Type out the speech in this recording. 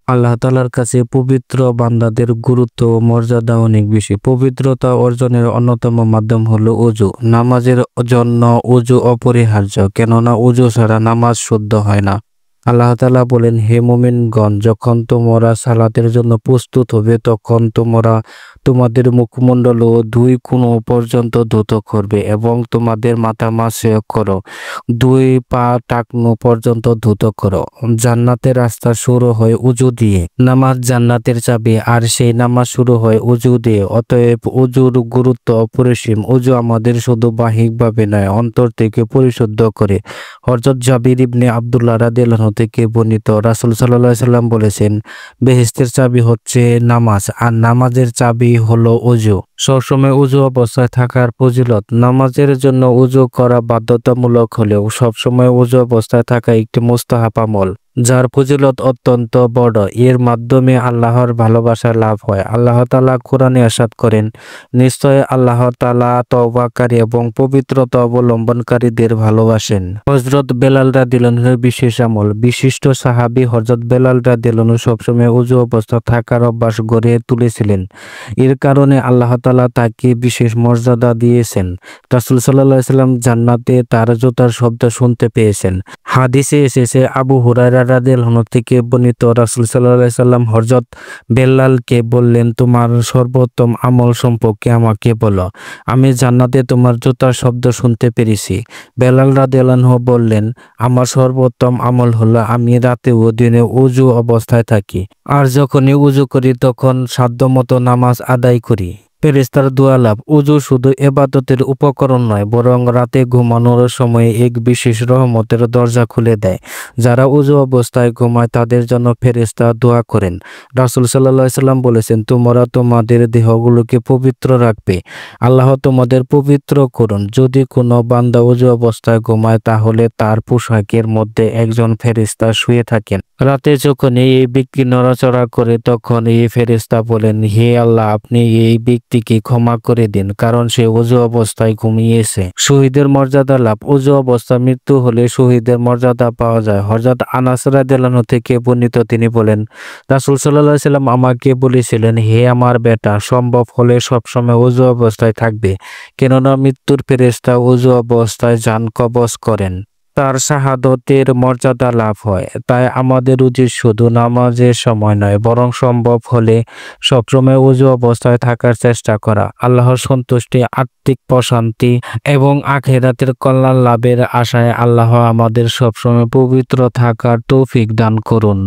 আল্লাহ তাআলার কাছে পবিত্র বান্দাদের গুরুত্ব ও মর্যাদা অনেক বেশি। পবিত্রতা অর্জনের অন্যতম মাধ্যম হলো ওযু। নামাজের জন্য ওযু অপরিহার্য, কেননা ওযু ছাড়া নামাজ শুদ্ধ হয় না। আল্লাহ তাআলা বলেন, হে মুমিনগণ, যখন তোমরা সালাতের জন্য প্রস্তুত হবে তখন তোমরা তোমাদের মুখমণ্ডল ও দুই কোণ পর্যন্ত ধৌত করবে এবং তোমাদের মাথা মাসহ করো, দুই পা টাকনু পর্যন্ত ধৌত করো। জান্নাতের রাস্তা শুরু হয় ওযু দিয়ে। নামাজ জান্নাতের চাবি, আর সেই নামাজ শুরু হয় ওযু দিয়ে। অতএব ওযুর গুরুত্ব অপরিসীম। ওযু আমাদের শুধু বাহ্যিকভাবে নয়, অন্তর থেকে পরিশুদ্ধ করে। হযরত জাবির ইবনে আব্দুল্লাহ রাদিয়াল্লাহু থেকে বর্ণিত, রাসূল সাল্লাল্লাহু আলাইহি সাল্লাম বলেছেন, বেহেশতের চাবি হচ্ছে নামাজ, আর নামাজের চাবি হলো ওযু। সবসময় ওযু অবস্থায় থাকার ফজিলত। নামাজের জন্য ওযু করা বাধ্যতামূলক হলেও সবসময় ওযু অবস্থায় থাকা একটি মুস্তাহাব আমল, যার ফজিলত অত্যন্ত বড়। এর মাধ্যমে আল্লাহর ভালোবাসা লাভ হয়। আল্লাহ তাআলা কোরআনে ইরশাদ করেন, নিশ্চয় আল্লাহ তাআলা তওবাকারী এবং পবিত্রতা অবলম্বনকারীদের ভালোবাসেন। হযরত বেলাল রাদিয়াল্লাহুর বিশেষ আমল। বিশিষ্ট সাহাবী হযরত বেলাল রাদিয়াল্লাহু সবসময় ওযু অবস্থা থাকার অভ্যাস গড়ে তুলেছিলেন। এর কারণে আল্লাহ তাআলা তাকে বিশেষ মর্যাদা দিয়েছেন। রাসূল সাল্লাল্লাহু আলাইহি সাল্লাম জান্নাতে তার জুতার শব্দ শুনতে পেয়েছেন। হাদিসে এসেছে, আবু হুরায়রা রাদিয়াল্লাহু থেকে বর্ণিত, রাসূল সাল্লাল্লাহু আলাইহি সাল্লাম হযরত বেলালকে বললেন, তোমার সর্বোত্তম আমল সম্পর্কে আমাকে বলো, আমি জান্নাতে তোমার জুতার শব্দ শুনতে পেরেছি। বেলাল রাদিয়াল্লাহু বললেন, আমার সর্বোত্তম আমল হলো আমি রাতে ও দিনে ওযু অবস্থায় থাকি, আর যখনই ওযু করি তখন সাধ্যমতো নামাজ আদায় করি। ফেরেশতার দোয়া লাভ। ওযু শুধু ইবাদতের উপকরণ নয়, বরং রাতে ঘুমানোর সময় এক বিশেষ রহমতের দরজা খুলে দেয়। যারা ওযু অবস্থায় ঘুমায় তাদের জন্য ফেরেশতা দোয়া করেন। রাসূল সাল্লাল্লাহু আলাইহি সাল্লাম বলেছেন, তোমরা তোমাদের দেহগুলোকে পবিত্র রাখবে, আল্লাহ তোমাদের পবিত্র করুন। যদি কোনো বান্দা ওযু অবস্থায় ঘুমায় তাহলে তার পোশাকের মধ্যে একজন ফেরেশতা শুয়ে থাকেন। রাতে যখন এই ব্যক্তি নড়াচড়া করে তখন এই ফেরেশতা বলেন, হে আল্লাহ, আপনি এই ব্যক্তিকে ক্ষমা করে দিন, কারণ সে ওযু অবস্থায় ঘুমিয়েছে। শহীদের মর্যাদা লাভ। ওযু অবস্থায় মৃত্যু হলে শহীদের মর্যাদা পাওয়া যায়। হযরত আনাস রাদিয়াল্লাহু থেকে বর্ণিত, তিনি বলেন, রাসূল সাল্লাল্লাহু আলাইহি সাল্লাম আমাকে বলেছিলেন, হে আমার বেটা, সম্ভব হলে সবসময় ওযু অবস্থায় থাকবে, কেননা মৃত্যুর ফেরেশতা ওযু অবস্থায় জান কবজ করেন। তার শাহাদতের মর্যাদা লাভ হয়। তাই আমাদের উচিত শুধু নামাজের সময় নয়, বরং সম্ভব হলে সবসময় ওযু অবস্থায় থাকার চেষ্টা করা। আল্লাহর সন্তুষ্টি, আত্মিক প্রশান্তি এবং আখিরাতের কল্যাণ লাভের আশায় আল্লাহ আমাদের সবসময় পবিত্র থাকার তৌফিক দান করুন।